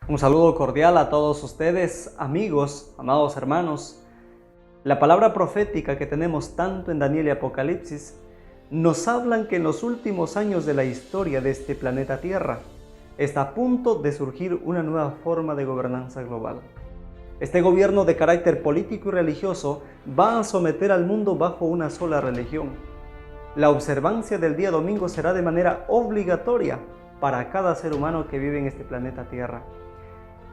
Un saludo cordial a todos ustedes, amigos, amados hermanos. La palabra profética que tenemos tanto en Daniel y Apocalipsis nos hablan que en los últimos años de la historia de este planeta Tierra está a punto de surgir una nueva forma de gobernanza global. Este gobierno de carácter político y religioso va a someter al mundo bajo una sola religión. La observancia del día domingo será de manera obligatoria para cada ser humano que vive en este planeta Tierra.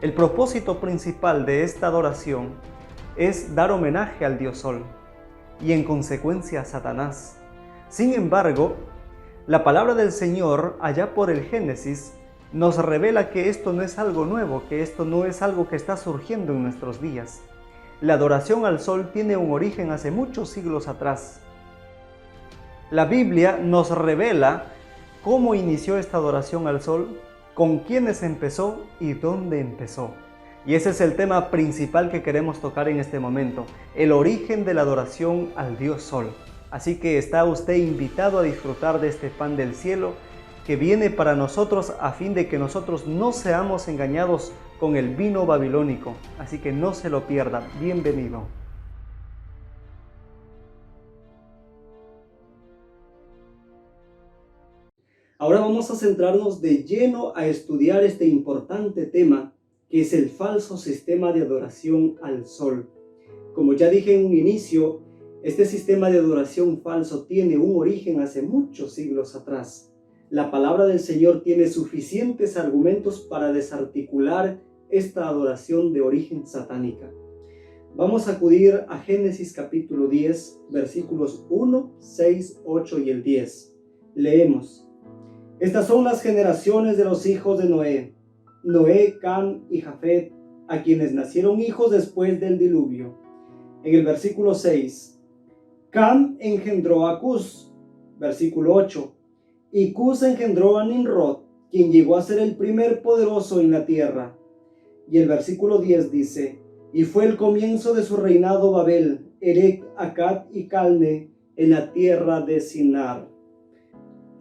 El propósito principal de esta adoración es dar homenaje al Dios Sol y en consecuencia a Satanás. Sin embargo, la palabra del Señor allá por el Génesis nos revela que esto no es algo nuevo, que esto no es algo que está surgiendo en nuestros días. La adoración al Sol tiene un origen hace muchos siglos atrás. La Biblia nos revela cómo inició esta adoración al Sol, con quiénes empezó y dónde empezó. Y ese es el tema principal que queremos tocar en este momento, el origen de la adoración al Dios Sol. Así que está usted invitado a disfrutar de este pan del cielo que viene para nosotros a fin de que nosotros no seamos engañados con el vino babilónico. Así que no se lo pierda. Bienvenido. Ahora vamos a centrarnos de lleno a estudiar este importante tema que es el falso sistema de adoración al Sol. Como ya dije en un inicio, este sistema de adoración falso tiene un origen hace muchos siglos atrás. La palabra del Señor tiene suficientes argumentos para desarticular esta adoración de origen satánica. Vamos a acudir a Génesis capítulo 10, versículos 1, 6, 8 y el 10. Leemos. Estas son las generaciones de los hijos de Noé, Cam y Jafet, a quienes nacieron hijos después del diluvio. En el versículo 6, Cam engendró a Cus, versículo 8, y Cus engendró a Nimrod, quien llegó a ser el primer poderoso en la tierra. Y el versículo 10 dice, y fue el comienzo de su reinado Babel, Erec, Akkad y Calne, en la tierra de Sinar.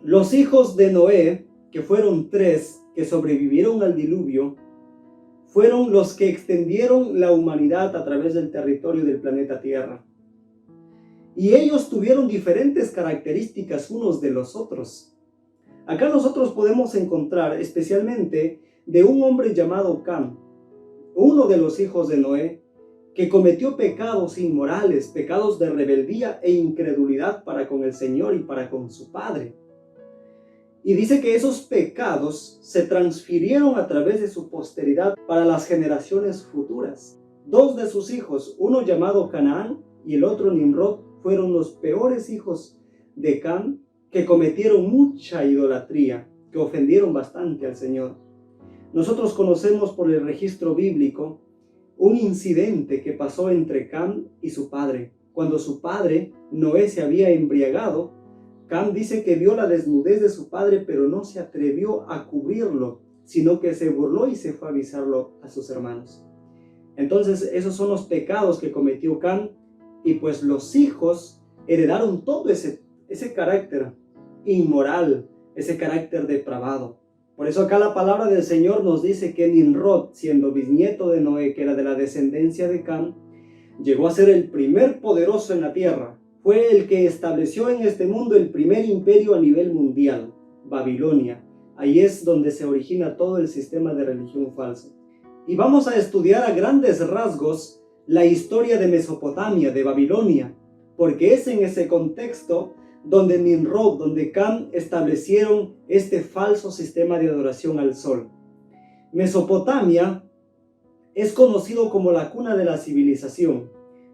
Los hijos de Noé, que fueron 3 que sobrevivieron al diluvio, fueron los que extendieron la humanidad a través del territorio del planeta Tierra. Y ellos tuvieron diferentes características unos de los otros. Acá nosotros podemos encontrar especialmente de un hombre llamado Cam, uno de los hijos de Noé, que cometió pecados inmorales, pecados de rebeldía e incredulidad para con el Señor y para con su padre. Y dice que esos pecados se transfirieron a través de su posteridad para las generaciones futuras. 2 de sus hijos, uno llamado Canaán y el otro Nimrod, fueron los peores hijos de Cam, que cometieron mucha idolatría, que ofendieron bastante al Señor. Nosotros conocemos por el registro bíblico un incidente que pasó entre Cam y su padre. Cuando su padre, Noé, se había embriagado, Cam dice que vio la desnudez de su padre, pero no se atrevió a cubrirlo, sino que se burló y se fue a avisarlo a sus hermanos. Entonces, esos son los pecados que cometió Cam, y pues los hijos heredaron todo ese carácter inmoral, ese carácter depravado. Por eso acá la palabra del Señor nos dice que Nimrod, siendo bisnieto de Noé, que era de la descendencia de Cam, llegó a ser el primer poderoso en la tierra. Fue el que estableció en este mundo el primer imperio a nivel mundial, Babilonia. Ahí es donde se origina todo el sistema de religión falso. Y vamos a estudiar a grandes rasgos la historia de Mesopotamia, de Babilonia, porque es en ese contexto donde Nimrod, donde Cam establecieron este falso sistema de adoración al sol. Mesopotamia es conocido como la cuna de la civilización.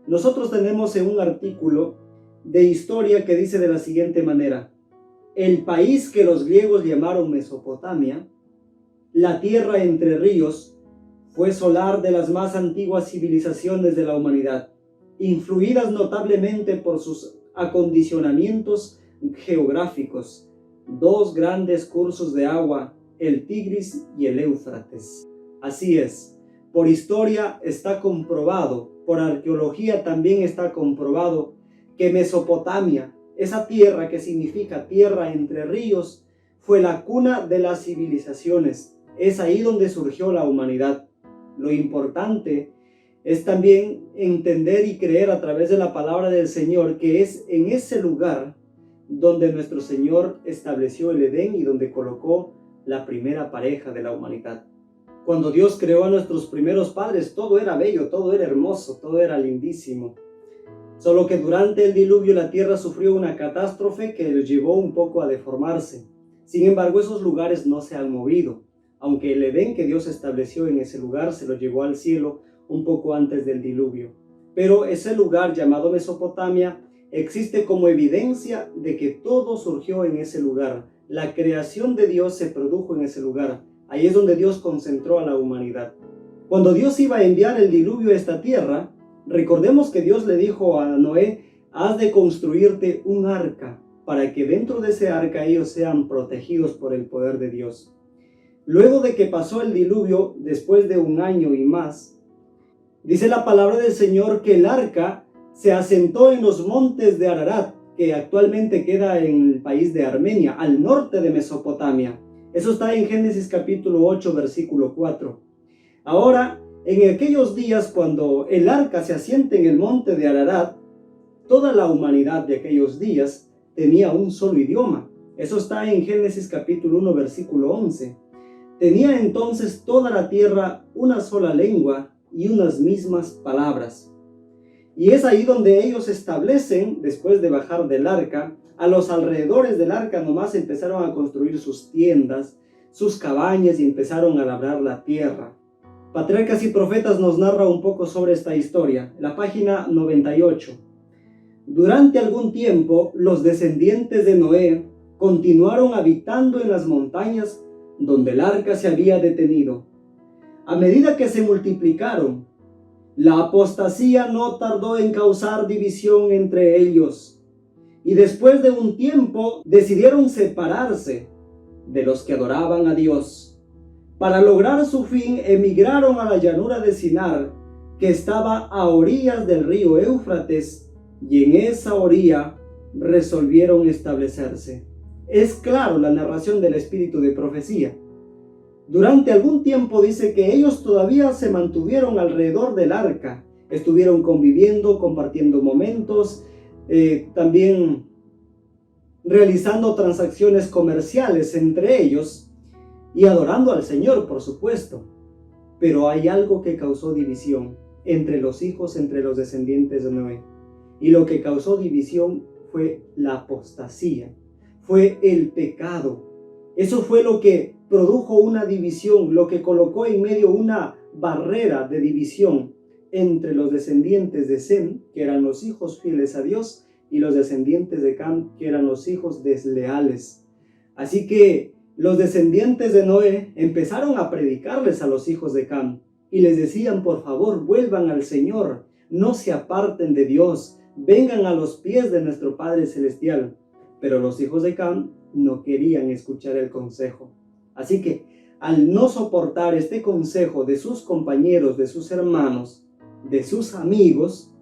Nosotros tenemos en un artículo de historia que dice de la siguiente manera: el país que los griegos llamaron Mesopotamia, la tierra entre ríos, fue solar de las más antiguas civilizaciones de la humanidad, influidas notablemente por sus acondicionamientos geográficos, 2 grandes cursos de agua, el Tigris y el Éufrates. Así es, por historia está comprobado, por arqueología también está comprobado que Mesopotamia, esa tierra que significa tierra entre ríos, fue la cuna de las civilizaciones, es ahí donde surgió la humanidad. Lo importante es también entender y creer a través de la palabra del Señor que es en ese lugar donde nuestro Señor estableció el Edén y donde colocó la primera pareja de la humanidad. Cuando Dios creó a nuestros primeros padres, todo era bello, todo era hermoso, todo era lindísimo. Solo que durante el diluvio la tierra sufrió una catástrofe que los llevó un poco a deformarse. Sin embargo, esos lugares no se han movido, aunque el Edén que Dios estableció en ese lugar se lo llevó al cielo un poco antes del diluvio. Pero ese lugar llamado Mesopotamia existe como evidencia de que todo surgió en ese lugar. La creación de Dios se produjo en ese lugar. Ahí es donde Dios concentró a la humanidad. Cuando Dios iba a enviar el diluvio a esta tierra, recordemos que Dios le dijo a Noé: has de construirte un arca para que dentro de ese arca ellos sean protegidos por el poder de Dios. Luego de que pasó el diluvio, después de 1 año y más, dice la palabra del Señor que el arca se asentó en los montes de Ararat, que actualmente queda en el país de Armenia, al norte de Mesopotamia. Eso está en Génesis capítulo 8, versículo 4. Ahora, en aquellos días cuando el arca se asienta en el monte de Ararat, toda la humanidad de aquellos días tenía un solo idioma. Eso está en Génesis capítulo 1, versículo 11. Tenía entonces toda la tierra una sola lengua y unas mismas palabras. Y es ahí donde ellos establecen, después de bajar del arca, a los alrededores del arca nomás empezaron a construir sus tiendas, sus cabañas y empezaron a labrar la tierra. Patriarcas y Profetas nos narra un poco sobre esta historia, la página 98. Durante algún tiempo, los descendientes de Noé continuaron habitando en las montañas donde el arca se había detenido. A medida que se multiplicaron, la apostasía no tardó en causar división entre ellos, y después de un tiempo decidieron separarse de los que adoraban a Dios. Para lograr su fin, emigraron a la llanura de Sinar, que estaba a orillas del río Éufrates, y en esa orilla resolvieron establecerse. Es claro la narración del espíritu de profecía. Durante algún tiempo dice que ellos todavía se mantuvieron alrededor del arca, estuvieron conviviendo, compartiendo momentos, también realizando transacciones comerciales entre ellos y adorando al Señor, por supuesto. Pero hay algo que causó división entre los hijos, entre los descendientes de Noé. Y lo que causó división fue la apostasía, fue el pecado. Eso fue lo que produjo una división, lo que colocó en medio una barrera de división entre los descendientes de Sem, que eran los hijos fieles a Dios, y los descendientes de Cam, que eran los hijos desleales. Así que los descendientes de Noé empezaron a predicarles a los hijos de Cam y les decían: por favor, vuelvan al Señor, no se aparten de Dios, vengan a los pies de nuestro Padre Celestial. Pero los hijos de Cam no querían escuchar el consejo. Así que al no soportar este consejo de sus compañeros, de sus hermanos, de sus amigos,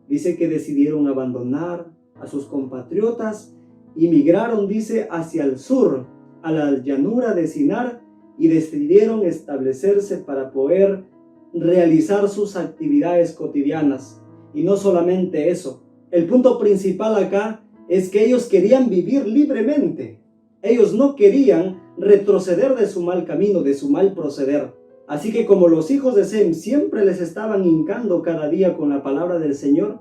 dice que decidieron abandonar a sus compatriotas y migraron, dice, hacia el sur, a la llanura de Sinar, y decidieron establecerse para poder realizar sus actividades cotidianas. Y no solamente eso, el punto principal acá es que ellos querían vivir libremente. Ellos no querían retroceder de su mal camino, de su mal proceder. Así que como los hijos de Sem siempre les estaban hincando cada día con la palabra del Señor,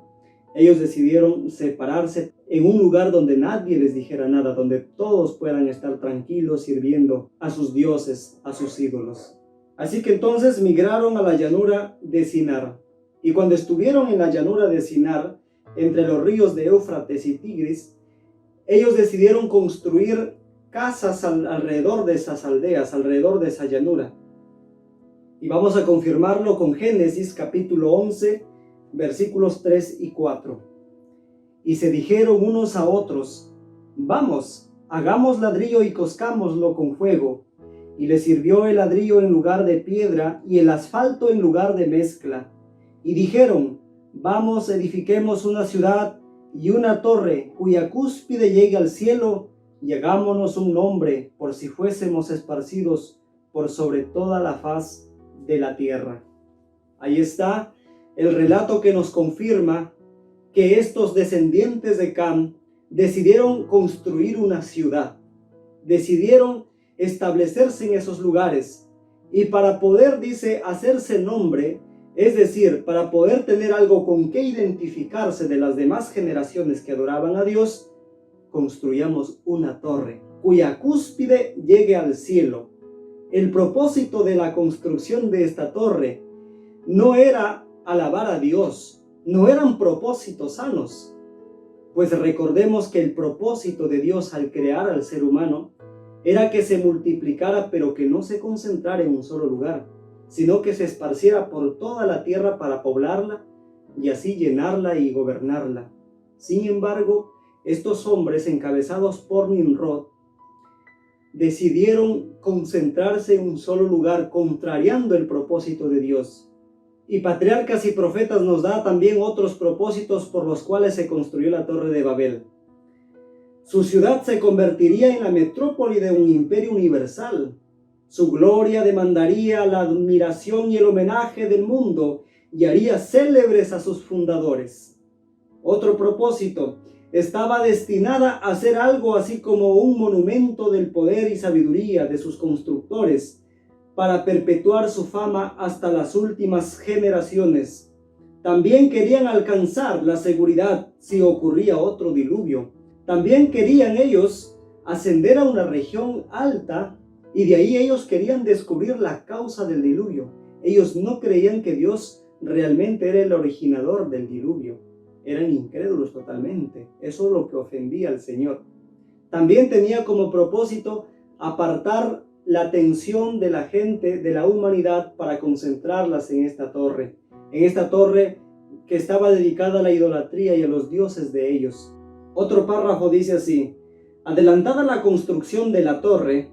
ellos decidieron separarse en un lugar donde nadie les dijera nada, donde todos puedan estar tranquilos sirviendo a sus dioses, a sus ídolos. Así que entonces migraron a la llanura de Sinar. Y cuando estuvieron en la llanura de Sinar, entre los ríos de Éufrates y Tigris, ellos decidieron construir casas alrededor de esas aldeas, alrededor de esa llanura. Y vamos a confirmarlo con Génesis capítulo 11, versículos 3 y 4. Y se dijeron unos a otros: vamos, hagamos ladrillo y coscámoslo con fuego. Y les sirvió el ladrillo en lugar de piedra y el asfalto en lugar de mezcla. Y dijeron: vamos, edifiquemos una ciudad y una torre cuya cúspide llegue al cielo, y hagámonos un nombre, por si fuésemos esparcidos por sobre toda la faz de la tierra. Ahí está el relato que nos confirma que estos descendientes de Cam decidieron construir una ciudad, decidieron establecerse en esos lugares, y para poder, dice, hacerse nombre, es decir, para poder tener algo con que identificarse de las demás generaciones que adoraban a Dios, construyamos una torre cuya cúspide llegue al cielo. El propósito de la construcción de esta torre no era alabar a Dios, no eran propósitos sanos, pues recordemos que el propósito de Dios al crear al ser humano era que se multiplicara, pero que no se concentrara en un solo lugar, sino que se esparciera por toda la tierra para poblarla y así llenarla y gobernarla. Sin embargo, estos hombres encabezados por Nimrod decidieron concentrarse en un solo lugar, contrariando el propósito de Dios. Y Patriarcas y Profetas nos da también otros propósitos por los cuales se construyó la Torre de Babel. Su ciudad se convertiría en la metrópoli de un imperio universal. Su gloria demandaría la admiración y el homenaje del mundo y haría célebres a sus fundadores. Otro propósito: estaba destinada a ser algo así como un monumento del poder y sabiduría de sus constructores, para perpetuar su fama hasta las últimas generaciones. También querían alcanzar la seguridad si ocurría otro diluvio. También querían ellos ascender a una región alta, y de ahí ellos querían descubrir la causa del diluvio. Ellos no creían que Dios realmente era el originador del diluvio. Eran incrédulos totalmente. Eso es lo que ofendía al Señor. También tenía como propósito apartar la atención de la gente, de la humanidad, para concentrarlas en esta torre que estaba dedicada a la idolatría y a los dioses de ellos. Otro párrafo dice así: adelantada la construcción de la torre,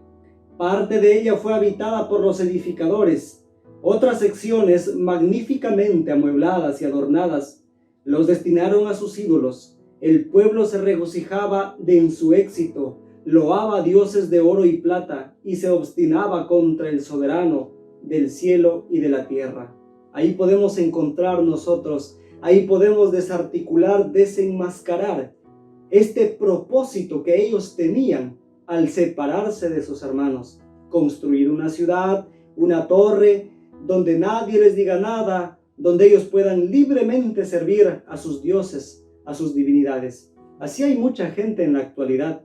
parte de ella fue habitada por los edificadores. Otras secciones, magníficamente amuebladas y adornadas, los destinaron a sus ídolos. El pueblo se regocijaba en su éxito, loaba a dioses de oro y plata y se obstinaba contra el soberano del cielo y de la tierra. Ahí podemos encontrar nosotros, ahí podemos desarticular, desenmascarar este propósito que ellos tenían al separarse de sus hermanos: construir una ciudad, una torre, donde nadie les diga nada, donde ellos puedan libremente servir a sus dioses, a sus divinidades. Así hay mucha gente en la actualidad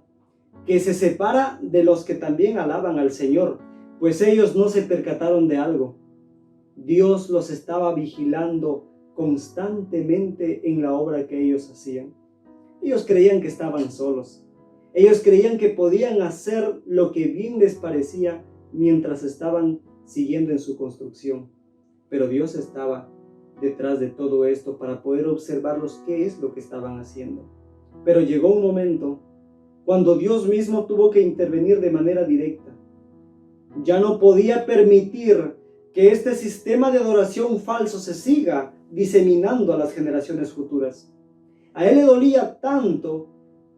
que se separa de los que también alaban al Señor, pues ellos no se percataron de algo. Dios los estaba vigilando constantemente en la obra que ellos hacían. Ellos creían que estaban solos. Ellos creían que podían hacer lo que bien les parecía mientras estaban siguiendo en su construcción. Pero Dios estaba detrás de todo esto para poder observarlos qué es lo que estaban haciendo. Pero llegó un momento cuando Dios mismo tuvo que intervenir de manera directa. Ya no podía permitir que este sistema de adoración falso se siga diseminando a las generaciones futuras. A él le dolía tanto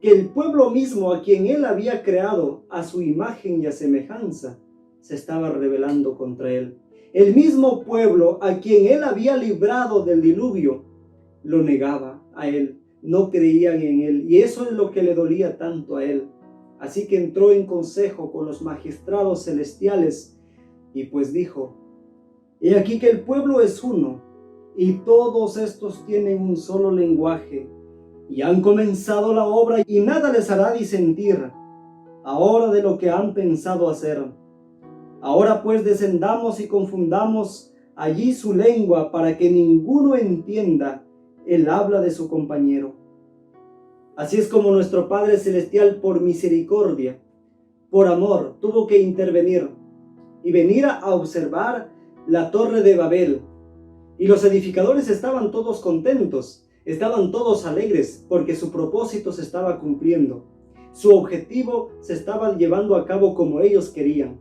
que el pueblo mismo, a quien él había creado a su imagen y a semejanza, se estaba rebelando contra él. El mismo pueblo a quien él había librado del diluvio lo negaba a él, no creían en él, y eso es lo que le dolía tanto a él. Así que entró en consejo con los magistrados celestiales y pues dijo: he aquí que el pueblo es uno, y todos estos tienen un solo lenguaje, y han comenzado la obra, y nada les hará disentir ahora de lo que han pensado hacer. Ahora pues descendamos y confundamos allí su lengua, para que ninguno entienda el habla de su compañero. Así es como nuestro Padre Celestial, por misericordia, por amor, tuvo que intervenir y venir a observar la Torre de Babel. Y los edificadores estaban todos contentos, estaban todos alegres, porque su propósito se estaba cumpliendo. Su objetivo se estaba llevando a cabo como ellos querían.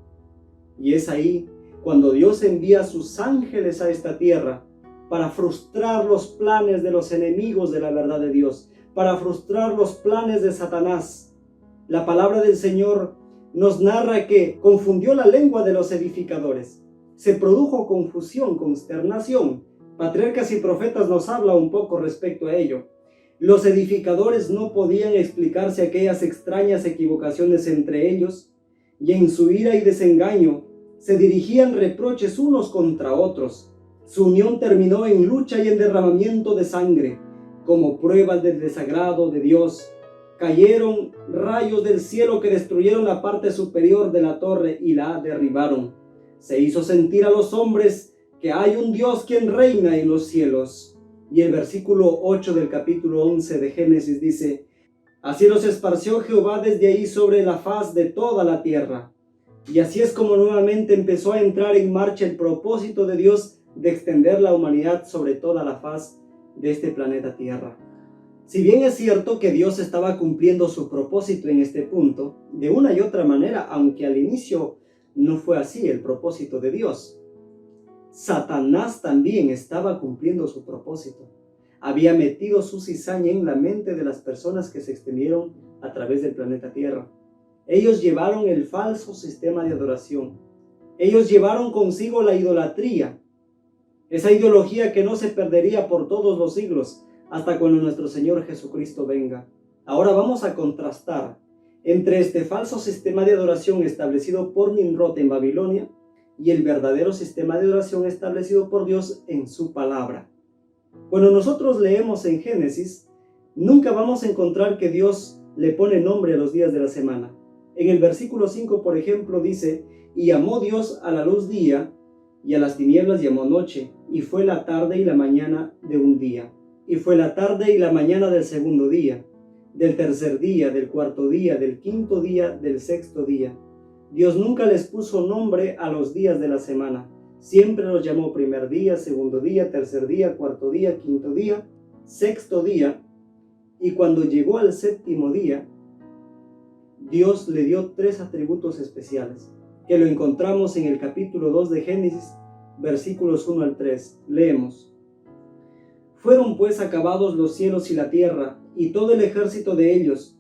Y es ahí cuando Dios envía a sus ángeles a esta tierra para frustrar los planes de los enemigos de la verdad de Dios, para frustrar los planes de Satanás. La palabra del Señor nos narra que confundió la lengua de los edificadores. Se produjo confusión, consternación. Patriarcas y Profetas nos habla un poco respecto a ello. Los edificadores no podían explicarse aquellas extrañas equivocaciones entre ellos, y en su ira y desengaño se dirigían reproches unos contra otros. Su unión terminó en lucha y en derramamiento de sangre. Como pruebas del desagrado de Dios, cayeron rayos del cielo que destruyeron la parte superior de la torre y la derribaron. Se hizo sentir a los hombres que hay un Dios quien reina en los cielos. Y el versículo 8 del capítulo 11 de Génesis dice: así los esparció Jehová desde ahí sobre la faz de toda la tierra. Y así es como nuevamente empezó a entrar en marcha el propósito de Dios de extender la humanidad sobre toda la faz de este planeta Tierra. Si bien es cierto que Dios estaba cumpliendo su propósito en este punto, de una y otra manera, aunque al inicio no fue así el propósito de Dios, Satanás también estaba cumpliendo su propósito. Había metido su cizaña en la mente de las personas que se extendieron a través del planeta Tierra. Ellos llevaron el falso sistema de adoración. Ellos llevaron consigo la idolatría, esa ideología que no se perdería por todos los siglos hasta cuando nuestro Señor Jesucristo venga. Ahora vamos a contrastar entre este falso sistema de adoración establecido por Nimrod en Babilonia y el verdadero sistema de adoración establecido por Dios en su palabra. Cuando nosotros leemos en Génesis, nunca vamos a encontrar que Dios le pone nombre a los días de la semana. En el versículo 5, por ejemplo, dice: y llamó Dios a la luz día, y a las tinieblas llamó noche, y fue la tarde y la mañana de un día. Y fue la tarde y la mañana del segundo día, del tercer día, del cuarto día, del quinto día, del sexto día. Dios nunca les puso nombre a los días de la semana. Siempre los llamó primer día, segundo día, tercer día, cuarto día, quinto día, sexto día. Y cuando llegó al séptimo día, Dios le dio 3 atributos especiales, que lo encontramos en el capítulo 2 de Génesis, versículos 1 al 3. Leemos: fueron pues acabados los cielos y la tierra, y todo el ejército de ellos.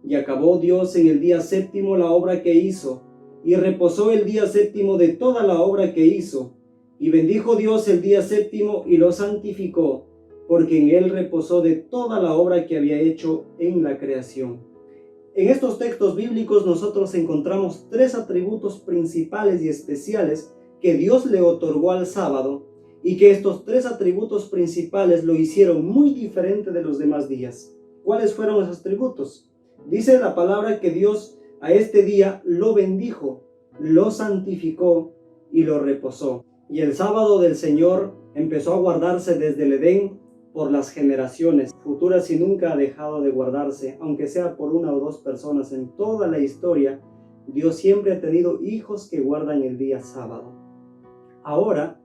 Y acabó Dios en el día séptimo la obra que hizo, y reposó el día séptimo de toda la obra que hizo. Y bendijo Dios el día séptimo y lo santificó, porque en él reposó de toda la obra que había hecho en la creación. En estos textos bíblicos nosotros encontramos 3 atributos principales y especiales que Dios le otorgó al sábado, y que estos 3 atributos principales lo hicieron muy diferente de los demás días. ¿Cuáles fueron esos atributos? Dice la palabra que Dios a este día lo bendijo, lo santificó y lo reposó. Y el sábado del Señor empezó a guardarse desde el Edén por las generaciones futuras y nunca ha dejado de guardarse, aunque sea por 1 o 2 personas en toda la historia. Dios siempre ha tenido hijos que guardan el día sábado. Ahora,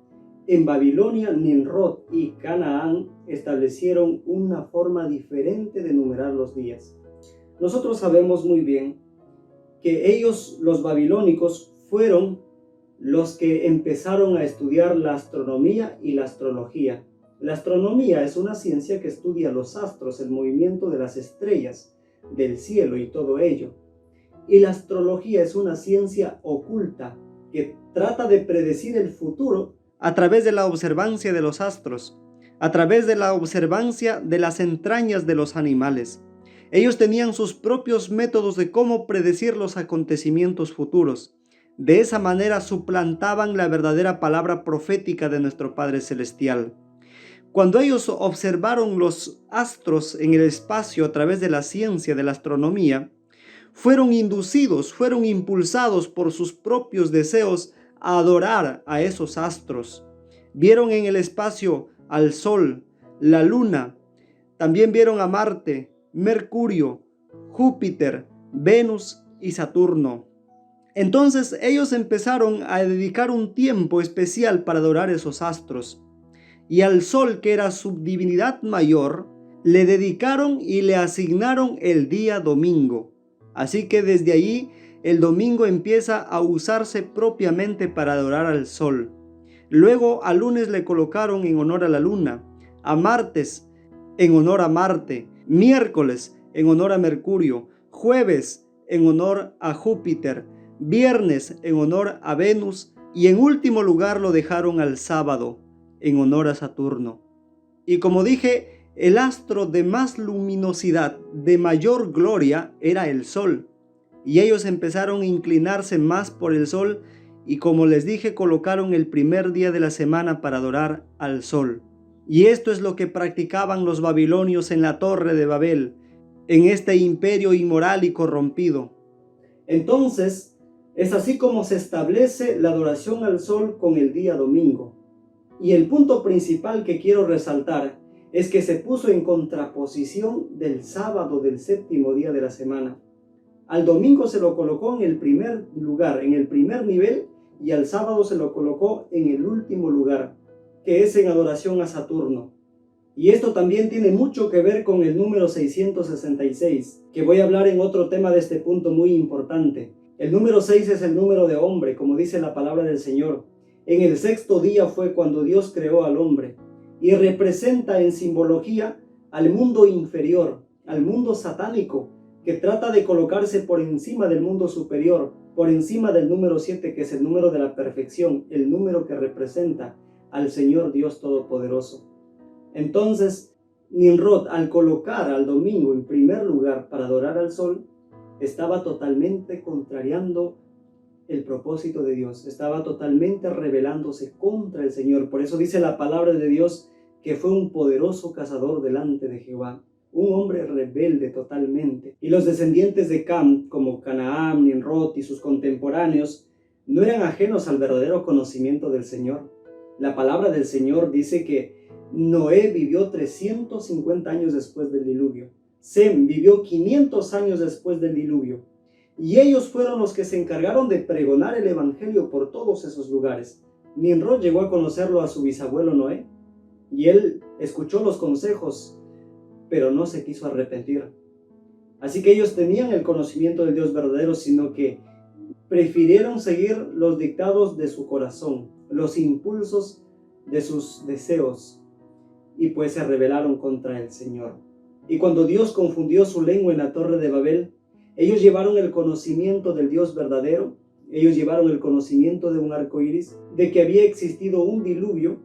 en Babilonia, Nimrod y Canaán establecieron una forma diferente de numerar los días. Nosotros sabemos muy bien que ellos, los babilónicos, fueron los que empezaron a estudiar la astronomía y la astrología. La astronomía es una ciencia que estudia los astros, el movimiento de las estrellas, del cielo y todo ello. Y la astrología es una ciencia oculta que trata de predecir el futuro a través de la observancia de los astros, a través de la observancia de las entrañas de los animales. Ellos tenían sus propios métodos de cómo predecir los acontecimientos futuros. De esa manera suplantaban la verdadera palabra profética de nuestro Padre Celestial. Cuando ellos observaron los astros en el espacio a través de la ciencia de la astronomía, fueron inducidos, fueron impulsados por sus propios deseos a adorar a esos astros. Vieron en el espacio al Sol, la Luna, también vieron a Marte, Mercurio, Júpiter, Venus y Saturno. Entonces ellos empezaron a dedicar un tiempo especial para adorar esos astros. Y al Sol, que era su divinidad mayor, le dedicaron y le asignaron el día domingo. Así que desde allí el domingo empieza a usarse propiamente para adorar al Sol. Luego al lunes le colocaron en honor a la Luna, a martes en honor a Marte, miércoles en honor a Mercurio, jueves en honor a Júpiter, viernes en honor a Venus y en último lugar lo dejaron al sábado en honor a Saturno. Y como dije, el astro de más luminosidad, de mayor gloria, era el Sol. Y ellos empezaron a inclinarse más por el Sol y como les dije, colocaron el primer día de la semana para adorar al Sol. Y esto es lo que practicaban los babilonios en la Torre de Babel, en este imperio inmoral y corrompido. Entonces, es así como se establece la adoración al Sol con el día domingo. Y el punto principal que quiero resaltar es que se puso en contraposición del sábado del séptimo día de la semana. Al domingo se lo colocó en el primer lugar, en el primer nivel, y al sábado se lo colocó en el último lugar, que es en adoración a Saturno. Y esto también tiene mucho que ver con el número 666, que voy a hablar en otro tema de este punto muy importante. El número 6 es el número de hombre, como dice la palabra del Señor. En el sexto día fue cuando Dios creó al hombre, y representa en simbología al mundo inferior, al mundo satánico, que trata de colocarse por encima del mundo superior, por encima del número 7, que es el número de la perfección, el número que representa al Señor Dios Todopoderoso. Entonces, Nimrod, al colocar al domingo en primer lugar para adorar al sol, estaba totalmente contrariando el propósito de Dios, estaba totalmente rebelándose contra el Señor. Por eso dice la palabra de Dios que fue un poderoso cazador delante de Jehová, un hombre rebelde totalmente. Y los descendientes de Cam, como Canaán, Nimrod y sus contemporáneos, no eran ajenos al verdadero conocimiento del Señor. La palabra del Señor dice que Noé vivió 350 años después del diluvio. Sem vivió 500 años después del diluvio. Y ellos fueron los que se encargaron de pregonar el evangelio por todos esos lugares. Nimrod llegó a conocerlo a su bisabuelo Noé, y él escuchó los consejos, pero no se quiso arrepentir. Así que ellos tenían el conocimiento del Dios verdadero, sino que prefirieron seguir los dictados de su corazón, los impulsos de sus deseos, y pues se rebelaron contra el Señor. Y cuando Dios confundió su lengua en la Torre de Babel, ellos llevaron el conocimiento del Dios verdadero, ellos llevaron el conocimiento de un arco iris, de que había existido un diluvio,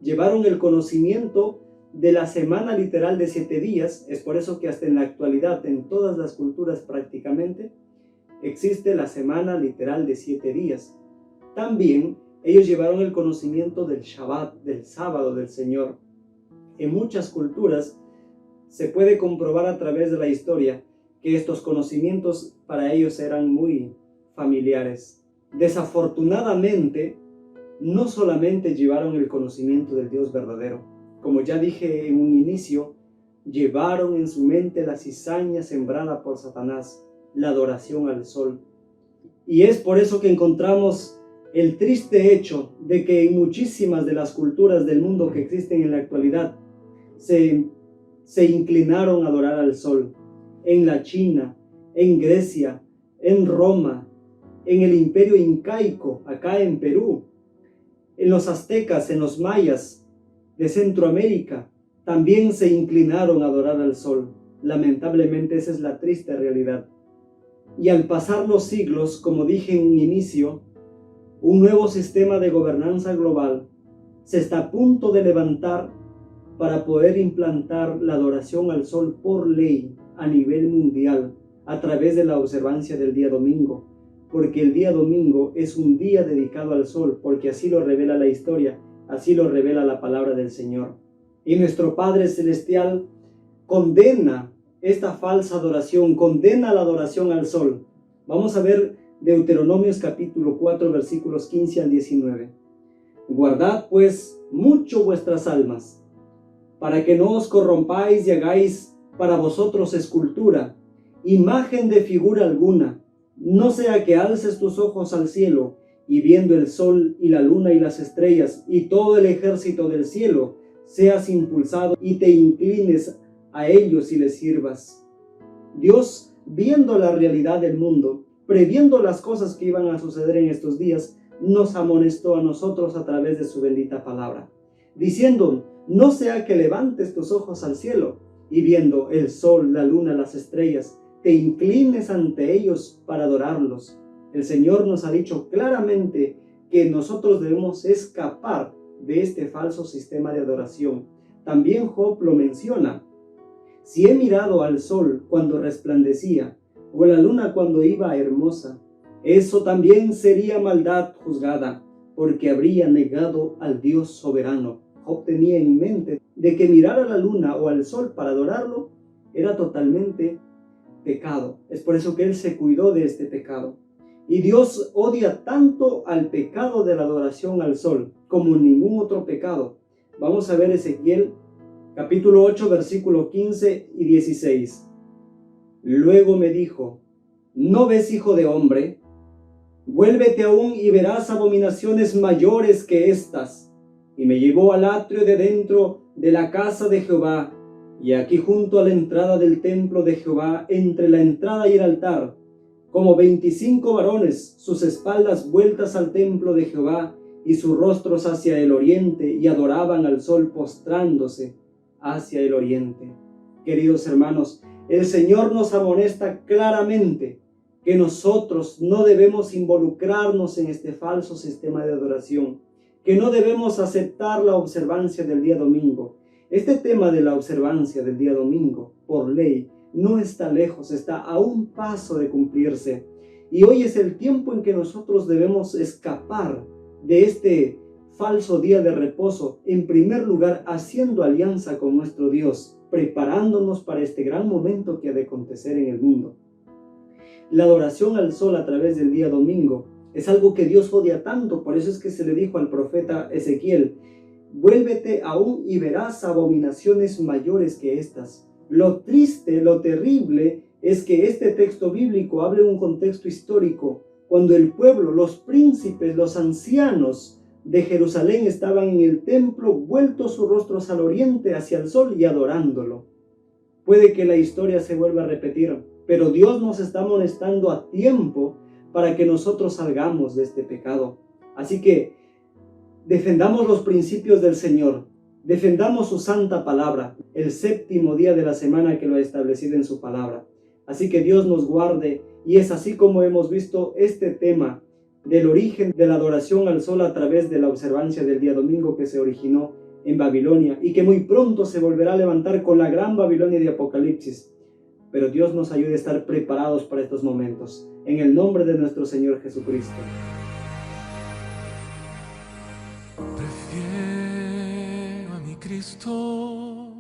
llevaron el conocimiento de la semana literal de 7 días. Es por eso que hasta en la actualidad, en todas las culturas prácticamente, existe la semana literal de 7 días. También ellos llevaron el conocimiento del Shabbat, del sábado del Señor. En muchas culturas se puede comprobar a través de la historia que estos conocimientos para ellos eran muy familiares. Desafortunadamente, no solamente llevaron el conocimiento del Dios verdadero, como ya dije en un inicio, llevaron en su mente la cizaña sembrada por Satanás, la adoración al sol. Y es por eso que encontramos el triste hecho de que en muchísimas de las culturas del mundo que existen en la actualidad se inclinaron a adorar al sol. En la China, en Grecia, en Roma, en el imperio incaico, acá en Perú, en los aztecas, en los mayas de Centroamérica, también se inclinaron a adorar al sol. Lamentablemente esa es la triste realidad. Y al pasar los siglos, como dije en un inicio, un nuevo sistema de gobernanza global se está a punto de levantar para poder implantar la adoración al sol por ley a nivel mundial a través de la observancia del día domingo, porque el día domingo es un día dedicado al sol, porque así lo revela la historia, así lo revela la palabra del Señor. Y nuestro Padre Celestial condena esta falsa adoración, condena la adoración al sol. Vamos a ver Deuteronomios capítulo 4 versículos 15 al 19. Guardad pues mucho vuestras almas, para que no os corrompáis y hagáis para vosotros escultura, imagen de figura alguna, no sea que alces tus ojos al cielo, y viendo el sol y la luna y las estrellas y todo el ejército del cielo, seas impulsado y te inclines a ellos y les sirvas. Dios, viendo la realidad del mundo, previendo las cosas que iban a suceder en estos días, nos amonestó a nosotros a través de su bendita palabra, diciendo: no sea que levantes tus ojos al cielo, y viendo el sol, la luna, las estrellas, te inclines ante ellos para adorarlos. El Señor nos ha dicho claramente que nosotros debemos escapar de este falso sistema de adoración. También Job lo menciona. Si he mirado al sol cuando resplandecía, o la luna cuando iba hermosa, eso también sería maldad juzgada, porque habría negado al Dios soberano. Job tenía en mente de que mirar a la luna o al sol para adorarlo era totalmente pecado. Es por eso que él se cuidó de este pecado. Y Dios odia tanto al pecado de la adoración al sol como ningún otro pecado. Vamos a ver Ezequiel capítulo 8, versículos 15 y 16. Luego me dijo: ¿no ves, hijo de hombre? Vuélvete aún y verás abominaciones mayores que estas. Y me llevó al atrio de dentro de la casa de Jehová, y aquí junto a la entrada del templo de Jehová, entre la entrada y el altar, como 25 varones, sus espaldas vueltas al templo de Jehová, y sus rostros hacia el oriente, y adoraban al sol postrándose hacia el oriente. Queridos hermanos, el Señor nos amonesta claramente que nosotros no debemos involucrarnos en este falso sistema de adoración, que no debemos aceptar la observancia del día domingo. Este tema de la observancia del día domingo, por ley, no está lejos, está a un paso de cumplirse. Y hoy es el tiempo en que nosotros debemos escapar de este falso día de reposo, en primer lugar haciendo alianza con nuestro Dios, preparándonos para este gran momento que ha de acontecer en el mundo. La adoración al sol a través del día domingo es algo que Dios odia tanto, por eso es que se le dijo al profeta Ezequiel: vuélvete aún y verás abominaciones mayores que estas. Lo triste, lo terrible es que este texto bíblico habla en un contexto histórico, cuando el pueblo, los príncipes, los ancianos de Jerusalén estaban en el templo, vueltos sus rostros al oriente, hacia el sol y adorándolo. Puede que la historia se vuelva a repetir, pero Dios nos está amonestando a tiempo para que nosotros salgamos de este pecado. Así que defendamos los principios del Señor, defendamos su santa palabra, el séptimo día de la semana que lo ha establecido en su palabra. Así que Dios nos guarde, y es así como hemos visto este tema del origen de la adoración al sol a través de la observancia del día domingo que se originó en Babilonia y que muy pronto se volverá a levantar con la gran Babilonia de Apocalipsis. Pero Dios nos ayude a estar preparados para estos momentos. En el nombre de nuestro Señor Jesucristo. Prefiero a mi Cristo